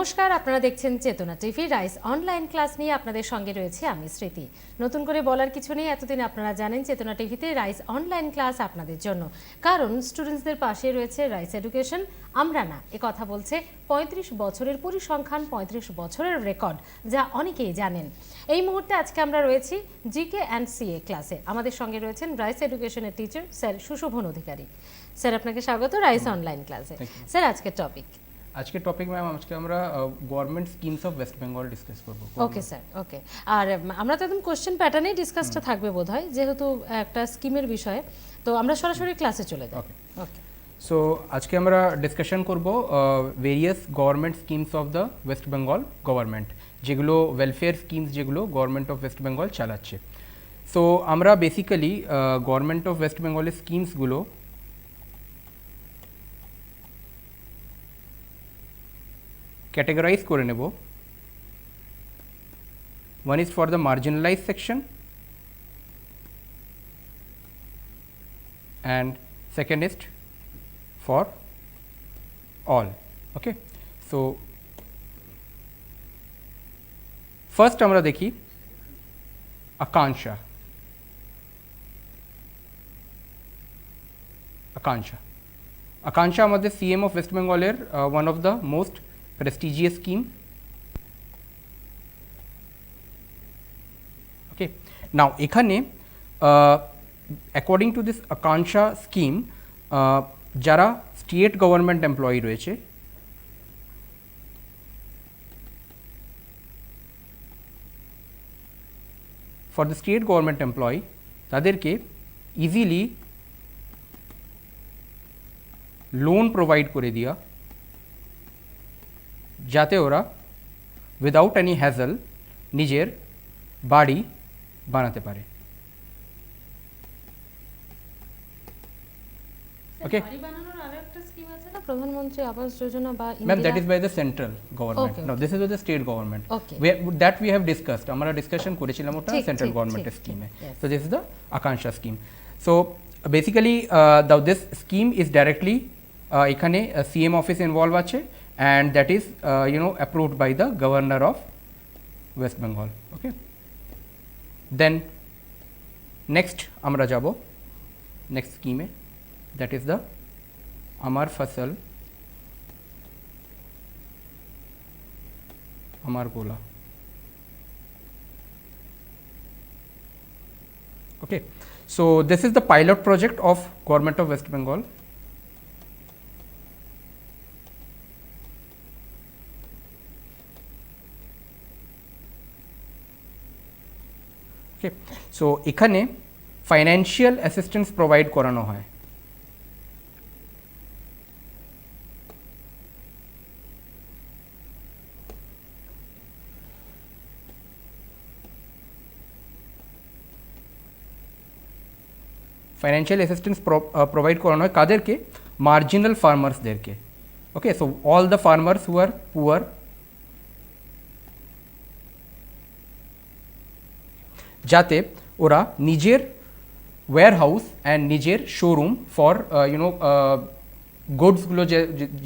নমস্কার, আপনারা দেখছেন চেতনা টিভি রাইস অনলাইন ক্লাস নিয়ে আপনাদের সঙ্গে রয়েছে আমি স্মৃতি। নতুন করে বলার কিছু নেই, এতদিন আপনারা জানেন চেতনা টিভিতে রাইস অনলাইন ক্লাস আপনাদের জন্য, কারণ স্টুডেন্টসদের পাশে রয়েছে রাইস এডুকেশন। আমরা না, এ কথা বলছে ৩৫ বছরের পরিসংখ্যান, ৩৫ বছরের রেকর্ড, যা অনেকেই জানেন। এই মুহূর্তে আজকে আমরা রয়েছি জিকে অ্যান্ড সিএ ক্লাসে। আমাদের সঙ্গে রয়েছেন রাইস এডুকেশনের teacher sir Sushobhan Adhikari. Sir, আপনাকে স্বাগত রাইস অনলাইন ক্লাসে। স্যার, আজকের টপিক আজকের টপিক ম্যাম, আজকে আমরা government schemes of West Bengal discuss করব। ওকে স্যার, ওকে। আর আমরা তো একদম কোশ্চেন প্যাটার্নেই ডিসকাসটা থাকবে বোধহয়, যেহেতু একটা স্কিমের বিষয়ে। তো আমরা সরাসরি ক্লাসে চলে যাই। ওকে ওকে। সো আজকে আমরা ডিসকাশন করব various government schemes of the West Bengal government, যেগুলো ওয়েলফেয়ার স্কিমস যেগুলো গভর্নমেন্ট অফ ওয়েস্ট বেঙ্গল চালাচ্ছে। সো আমরা বেসিক্যালি গভর্নমেন্ট অফ ওয়েস্ট বেঙ্গলের স্কিমসগুলো categorize করে নেব। One is for the marginalized section and second is for all. Okay, so first আমরা দেখি আকাঙ্ক্ষা। আকাঙ্ক্ষা আমাদের সিএম অফ ওয়েস্ট বেঙ্গলের one of the most prestigious scheme. Okay, now এখানে according to this Akansha scheme যারা স্টেট গভর্নমেন্ট এমপ্লয়ি রয়েছে for the state government employee তাদেরকে ইজিলি লোন প্রোভাইড করে দেওয়া, যাতে ওরা উইদাউট এনি হ্যাজল নিজের বাড়ি বানাতে পারে। ওকে প্রধানমন্ত্রী আবাস যোজনা বা ma'am, that is by the central government. No, this is by the state government. That we have discussed, আমরা ডিসকাশন করেছিলাম ওটা সেন্ট্রাল গভর্নমেন্টের স্কিমে। So this is the Akanksha scheme. So basically this scheme is directly এখানে CM office involve আছে, and that is approved by the governor of West Bengal. Okay, then next amra jabo next scheme, that is the Amar Fasal Amar Gola. Okay, so this is the pilot project of Government of West Bengal. Okay, so এখানে financial assistance provide করানো হয়। Financial assistance provide করানো হয় কাদেরকে? Marginal ফার্মার্সদেরকে। Okay, so all the farmers who are poor, যাতে ওরা নিজের ওয়্যারহাউস অ্যান্ড নিজের শোরুম ফর গুডসগুলো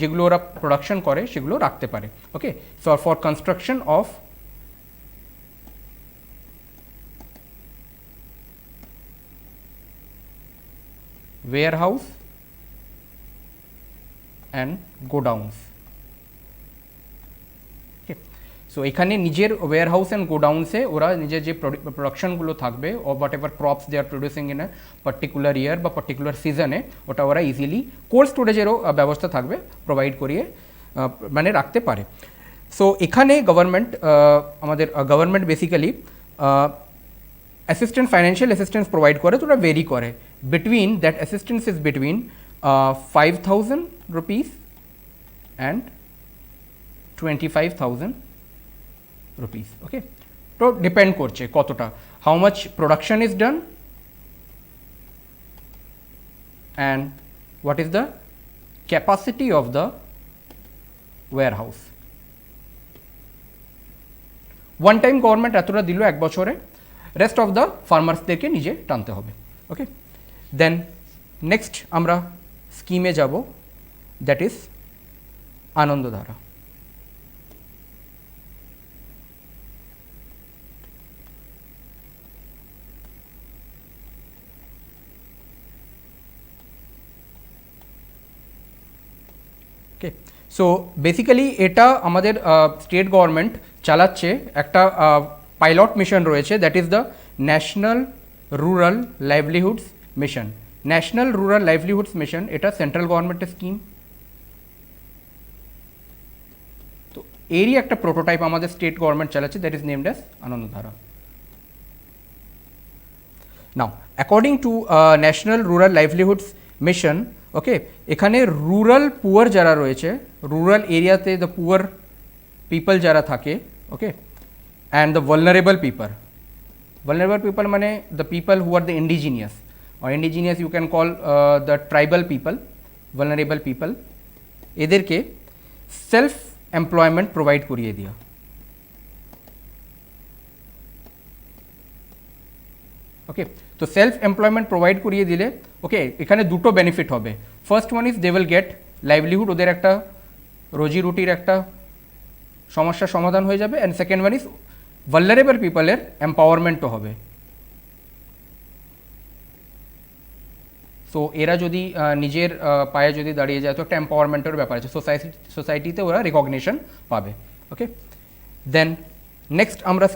যেগুলো ওরা প্রোডাকশন করে সেগুলো রাখতে পারে। Okay, so for construction of warehouse and godowns. So এখানে নিজের ওয়্যারহাউস অ্যান্ড গোডাউন্সে ওরা নিজের যে প্রোডাকশনগুলো থাকবে ও whatever crops they are producing in a particular year বা পার্টিকুলার সিজনে, ওটা ওরা ইজিলি কোল্ড স্টোরেজেরও ব্যবস্থা থাকবে, প্রোভাইড করিয়ে মানে রাখতে পারে। সো এখানে গভর্নমেন্ট আমাদের government basically assistance, financial assistance provide করে, তো ওরা ভেরি করে between that assistance is between 5,000 rupees and 25,000 rupees. Okay, তো ডিপেন্ড করছে কতটা, how much production is done and what is the capacity of the warehouse. One time government এতটা দিল এক বছরে, রেস্ট অফ দ্য ফার্মার্সদেরকে নিজে টানতে হবে। ওকে, দেন নেক্সট আমরা স্কিমে যাব, that is Anandadhara. Okay, so basically এটা আমাদের স্টেট গভর্নমেন্ট চালাচ্ছে, একটা পাইলট মিশন রয়েছে, that is the national rural livelihoods mission. National rural livelihoods mission এটা সেন্ট্রাল গভর্নমেন্টের স্কিম। তো এরই একটা প্রোটোটাইপ আমাদের স্টেট গভর্নমেন্ট চালাচ্ছে, that is named as Anandadhara. Now according to national rural livelihoods mission, okay, এখানে রুরাল পুয়ার যারা রয়েছে, রুরাল এরিয়াতে দ্য পুয়ার পিপল যারা থাকে, ওকে, অ্যান্ড দ্য ভালনারেবল পিপল মানে the people who are the indigenous, or indigenous you can call the tribal people, vulnerable people, এদেরকে self employment provide করিয়ে দেওয়া। ওকে, তো সেলফ এমপ্লয়মেন্ট প্রোভাইড করিয়ে দিলে, ওকে, এখানে দুটো বেনিফিট হবে। First one is they will get livelihood, ওদের একটা রোজি রুটির একটা সমস্যার সমাধান হয়ে যাবে, and second one is vulnerable পিপলের এম্পাওয়ারমেন্টও হবে। তো এরা যদি নিজের পায়ে যদি দাঁড়িয়ে যায় তো একটা এম্পাওয়ারমেন্টের ব্যাপার আছে, সোসাইটিতে ওরা রিকগনিশন পাবে। ওকে, দেন নেক্সট আমরা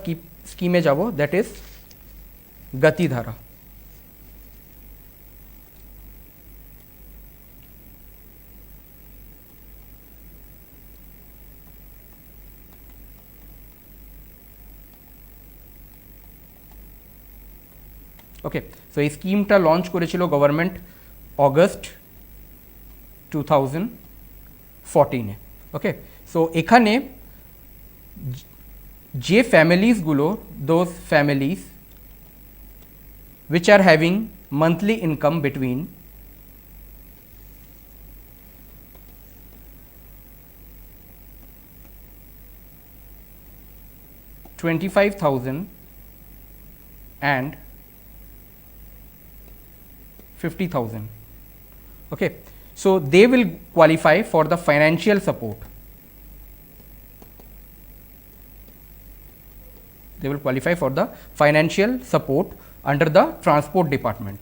স্কিমে যাব, that is Gatidhara. Okay, so এই স্কিমটা লঞ্চ করেছিল গভর্নমেন্ট অগস্ট 2014-এ। ওকে, সো এখানে যে ফ্যামিলিজগুলো, those families which are having monthly income between 25,000 and 50,000. Okay, so they will qualify for the financial support. They will qualify for the financial support under the transport department.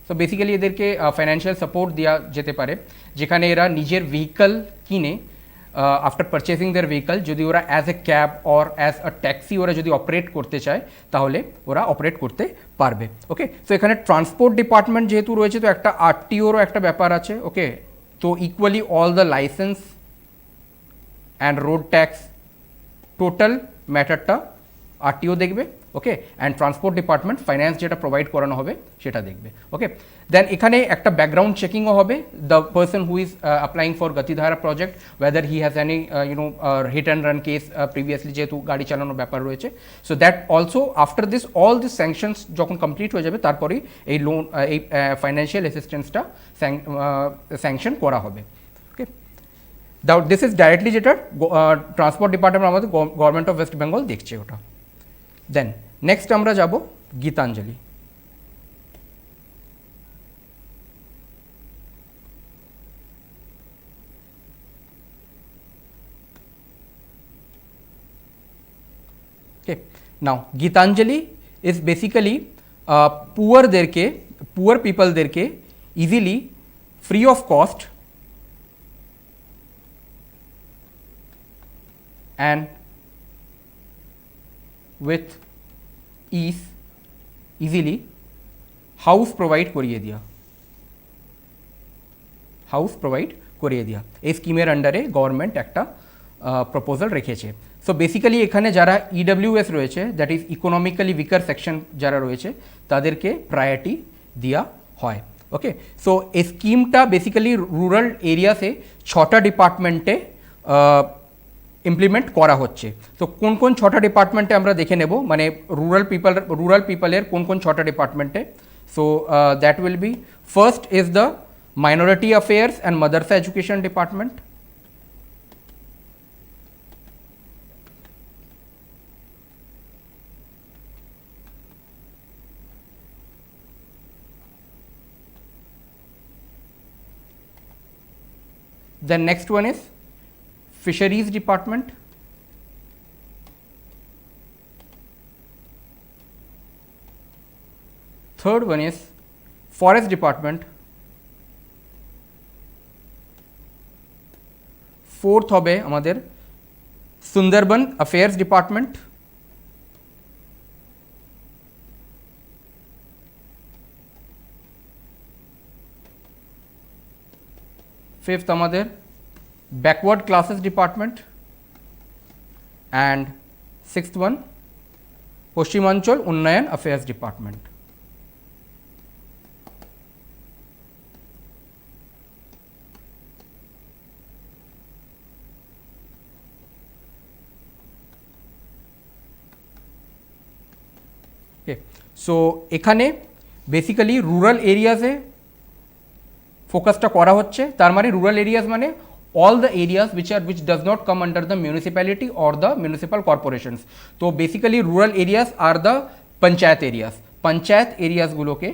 So basically এদেরকে financial support দেওয়া যেতে পারে, যেখানে এরা নিজের vehicle কিনে after purchasing দেয়ার vehicle, যদি ওরা as a cab or as a taxi ওরা যদি অপারেট করতে চায় তাহলে ওরা অপারেট করতে পারবে। ওকে, সো এখানে ট্রান্সপোর্ট ডিপার্টমেন্ট যেহেতু রয়েছে, তো একটা আরটিওরও একটা ব্যাপার আছে। ওকে, তো equally all the licence and road tax total ম্যাটারটা আরটিও দেখবে। Okay, and transport department finance যেটা প্রোভাইড করানো হবে সেটা দেখবে। ওকে, দেন এখানে একটা ব্যাকগ্রাউন্ড চেকিংও হবে, the person who is applying for Gatidhara project, whether he has any hit and run case previously, যেহেতু গাড়ি চালানোর ব্যাপার রয়েছে। So that also after this all this sanctions যখন কমপ্লিট হয়ে যাবে, তারপরেই এই লোন, এই ফাইন্যান্সিয়াল অ্যাসিস্ট্যান্সটা স্যাংশন করা হবে। ওকে, দিস ইজ ডাইরেক্টলি যেটা ট্রান্সপোর্ট ডিপার্টমেন্ট আমাদের গভর্নমেন্ট অফ ওয়েস্ট বেঙ্গল দেখছে ওটা। দেন নেক্সট আমরা যাব Gitanjali. Okay, now Gitanjali is basically poor পিপলদেরকে easily free of cost and with easily house provide করিয়ে দেওয়া, এই স্কিমের আন্ডারে গভর্নমেন্ট একটা প্রপোজাল রেখেছে। সো বেসিক্যালি এখানে যারা ইডব্লিউএস রয়েছে, that is economically weaker section যারা রয়েছে, তাদেরকে প্রায়োরিটি দেওয়া হয়। ওকে, সো এই স্কিমটা বেসিক্যালি রুরাল এরিয়াতে 6টা ডিপার্টমেন্টে ইমপ্লিমেন্ট করা হচ্ছে। তো কোন কোন 6টা ডিপার্টমেন্টে আমরা দেখে নেব, মানে রুরাল পিপলের কোন কোন 6টা ডিপার্টমেন্টে। So that will be, first is the minority affairs and madrasa education department. The next one is Fisheries Department. Third one is forest department, fourth হবে আমাদের সুন্দরবন অ্যাফেয়ার্স ডিপার্টমেন্ট, ফিফথ আমাদের backward classes department, and sixth one Paschimanchal Unnayan affairs department. So এখানে basically rural এরিয়াসে ফোকাসটা করা হচ্ছে, তার মানে রুরাল এরিয়াস মানে all the areas which does not come under the municipality or the municipal corporations. তো বেসিক্যালি রুরাল এরিয়াস আর দ্য পঞ্চায়েত এরিয়াস, পঞ্চায়েত এরিয়াসগুলোকে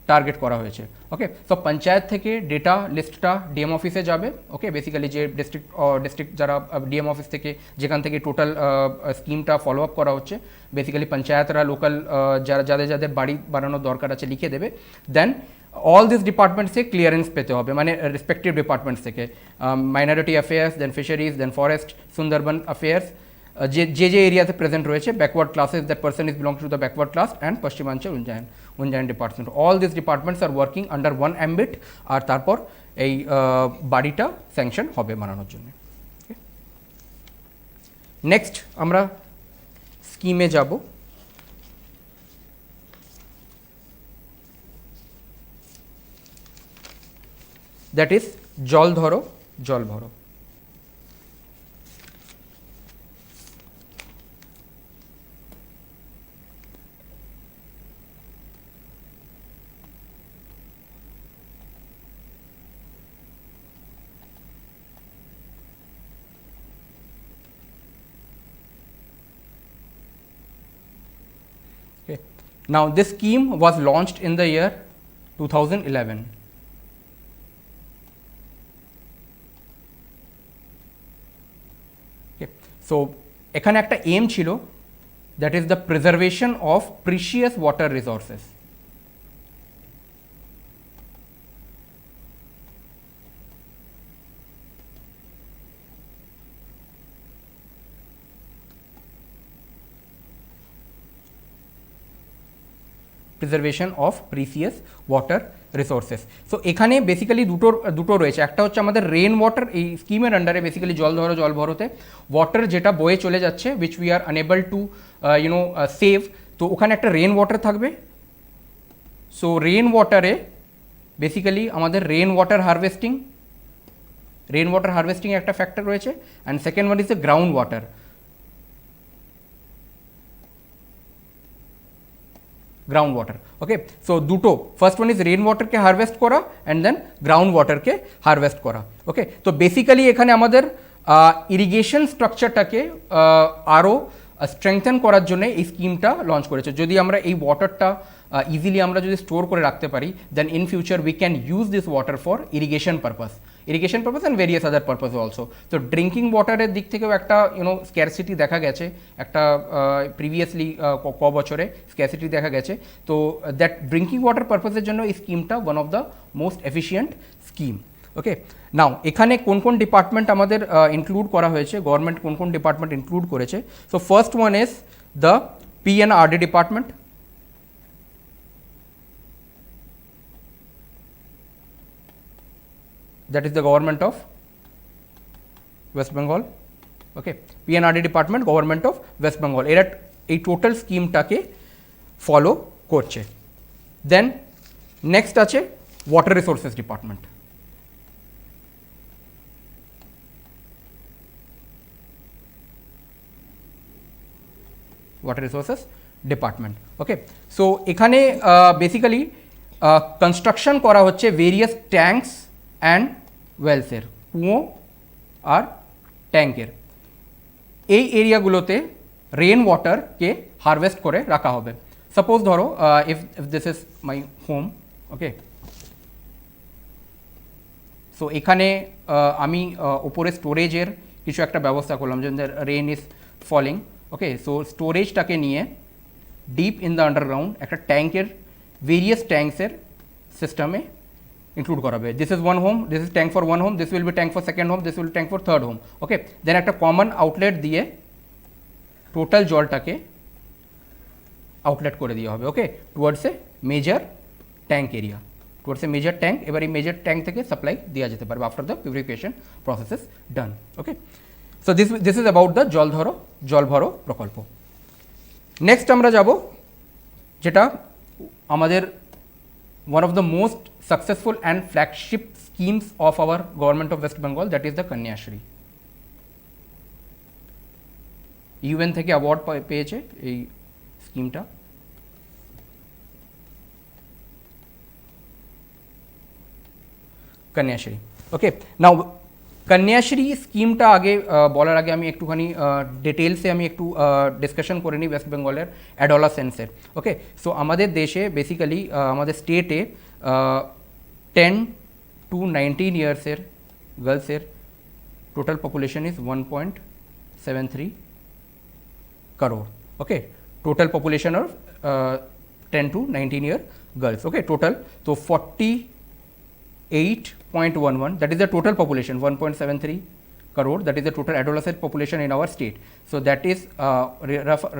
টার্গেট করা হয়েছে। ওকে, সো পঞ্চায়েত থেকে ডেটা লিস্টটা ডিএম অফিসে যাবে। ওকে, বেসিক্যালি যে ডিস্ট্রিক্ট যারা ডিএম অফিস থেকে যেখান থেকে টোটাল স্কিমটা ফলো আপ করা হচ্ছে, বেসিক্যালি পঞ্চায়েতরা লোকাল যাদের যাদের বাড়ি বানানোর দরকার আছে লিখে দেবে। দেন অল দিস ডিপার্টমেন্টসে ক্লিয়ারেন্স পেতে হবে, মানে রেসপেক্টিভ ডিপার্টমেন্টস থেকে, minority affairs, then fisheries, then forest, Sundarban affairs, যে এরিয়াতে প্রেজেন্ট রয়েছে, backward classes, that person is belongs to the backward class, and Paschimanchal Unnayan department. All this departments are working under one ambit, আর তারপর এই বাড়িটা স্যাংশন হবে বানানোর জন্য। নেক্সট আমরা স্কিমে যাব। দ্যাট ইজ জল ধরো জল ভরো। Okay. Now this scheme was launched in the year 2011. So এখানে একটা এম ছিল, that is the preservation of precious water resources. Preservation of precious water resources. So এখানে বেসিক্যালি দুটো রয়েছে। একটা হচ্ছে আমাদের রেন ওয়াটার, এই স্কিমের আন্ডারে বেসিক্যালি জল ধরো জল ভরোতে ওয়াটার যেটা বয়ে চলে যাচ্ছে, which we are unable to save, তো ওখানে একটা রেন ওয়াটার থাকবে। সো রেন ওয়াটারে বেসিক্যালি আমাদের রেন ওয়াটার হারভেস্টিং একটা ফ্যাক্টর রয়েছে, and second one is the ground water. Ground water. Okay, so दुटो, first one is rain water के हार्वेस्ट करा एंड देन ग्राउंड वाटर के हार्वेस्ट करा। ओके, तो बेसिकली एखाने आमादेर इरिगेशन स्ट्राक्चारटाके आरो स्ट्रेंथेन करार जोन्नो এই স্কিমটা লঞ্চ করেছে। যদি আমরা এই ওয়াটারটা ইজিলি আমরা যদি স্টোর করে রাখতে পারি, then in future we can use this water for irrigation purpose and various other purpose also. তো ড্রিঙ্কিং ওয়াটারের দিক থেকেও একটা স্ক্যারসিটি দেখা গেছে, একটা প্রিভিয়াসলি বছরে স্ক্যারসিটি দেখা গেছে। তো দ্যাট ড্রিঙ্কিং ওয়াটার পারপাসের জন্য এই স্কিমটা one of the most efficient scheme. Okay, now এখানে কোন কোন ডিপার্টমেন্ট আমাদের ইনক্লুড করা হয়েছে, গভর্নমেন্ট কোন কোন ডিপার্টমেন্ট ইনক্লুড করেছে। So first one is the PNRD department, that is the government of West Bengal. Okay, PNRD department government of West Bengal, এরা এই টোটাল স্কিমটাকে ফলো করছে। দেন নেক্সট আছে water resources department. Water resources department. Okay, so এখানে basically construction করা হচ্ছে various tanks and ওয়েলসের, কুয়ো আর ট্যাঙ্কের। এই এরিয়াগুলোতে রেন ওয়াটারকে হারভেস্ট করে রাখা হবে। সাপোজ ধরো if this is my home, okay, so এখানে আমি ওপরে স্টোরেজের কিছু একটা ব্যবস্থা করলাম, যেমন rain is falling. Okay, so স্টোরেজটাকে নিয়ে ডিপ ইন দ্য আন্ডারগ্রাউন্ড একটা ট্যাঙ্কের ভেরিয়াস ট্যাঙ্কসের সিস্টেমে ইনক্লুড করাবে। This is one home, this is tank for one home, this will be tank for second home, this will tank for third home. Okay, then একটা common outlet দিয়ে total জলটাকে outlet করে দেওয়া হবে। Okay, towards a major tank area, towards a major tank. এবার এই major tank থেকে supply দেওয়া যেতে পারবে after the purification process is done. Okay, so this is about the জল ভরো প্রকল্প। নেক্সট আমরা যাব যেটা আমাদের one of the most successful and flagship schemes of our government of West Bengal, that is the Kanyashree. UN থেকে অ্যাওয়ার্ড পেয়েছে এই স্কিমটা। কন্যাশ্রী। ওকে, নাও কন্যাশ্রী স্কিমটা আগে বলার আগে আমি একটুখানি ডিটেলসে আমি একটু ডিসকাশন করে নিই ওয়েস্ট বেঙ্গলের অ্যাডোলাসেন্সের। ওকে, সো আমাদের দেশে বেসিক্যালি আমাদের স্টেটে 10 to 19 ইয়ার্সের গার্লসের total population is 1.73 crore. Okay, total population of 10 to 19 year girls. Okay, total, so 48.11, that is the total population, 1.73 crore, that is the total adolescent population in our state. So that is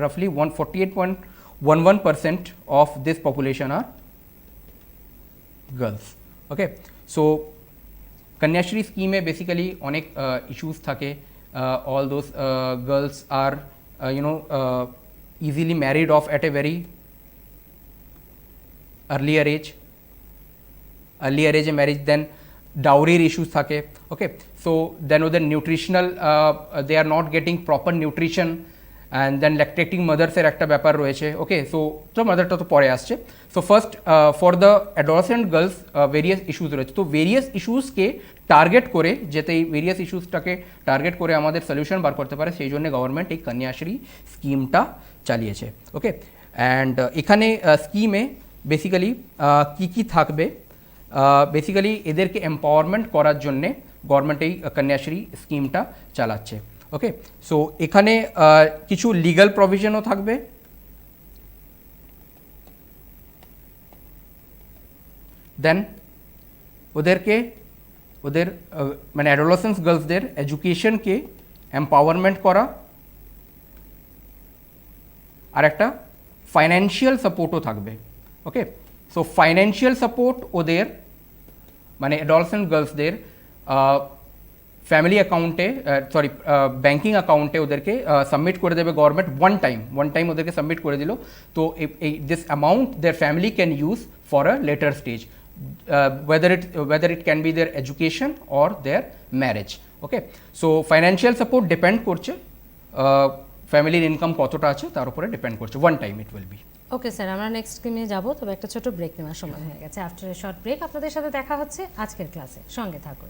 roughly 148.11% of this population are girls. Okay, so Kanyashri scheme e basically onek issues thake, all those girls are easily married off at a very earlier age marriage, then dowry issues thake. Okay, so then other nutritional they are not getting proper nutrition, and then lactating mothers এর একটা ব্যাপার রয়েছে। ওকে, so মাদারটা তো পরে আসছে। So first for the adolescent girls various issues রয়েছে। তো various ইস্যুসকে target করে, যাতে এই ভেরিয়াস ইস্যুসটাকে টার্গেট করে আমাদের সলিউশন বার করতে পারে, সেই জন্য গভর্নমেন্ট এই কন্যাশ্রী স্কিমটা চালিয়েছে। ওকে, অ্যান্ড এখানে স্কিমে বেসিক্যালি কী কী থাকবে, বেসিক্যালি এদেরকে এম্পাওয়ারমেন্ট করার জন্যে গভর্নমেন্ট এই কন্যাশ্রী স্কিমটা চালাচ্ছে। ওকে, সো এখানে কিছু লিগ্যাল প্রভিশনও থাকবে, দেন ওদের মানে অ্যাডোলেসেন্স গার্লসদের এডুকেশনকে এম্পাওয়ারমেন্ট করা, আর একটা ফাইন্যান্সিয়াল সাপোর্টও থাকবে। ওকে, সো ফাইন্যান্সিয়াল সাপোর্ট ওদের মানে অ্যাডোলেসেন্ট গার্লসদের ফ্যামিলি অ্যাকাউন্টে ব্যাঙ্কিং অ্যাকাউন্টে ওদেরকে সাবমিট করে দেবে গভর্নমেন্ট ওয়ান টাইম ওদেরকে সাবমিট করে দিল। তো এই this amount there family can use for a letter stage, whether it can be their education or their marriage. Okay, so financial support depend করছে ফ্যামিলির ইনকাম কতটা আছে তার উপরে ডিপেন্ড করছে, one time it will be. Okay sir, আমরা next স্কিমে যাব, তবে একটা ছোট ব্রেক নেওয়ার সময় হয়ে গেছে। আফটার এ শর্ট ব্রেক আপনাদের সাথে দেখা হচ্ছে আজকের ক্লাসে, সঙ্গে থাকুন।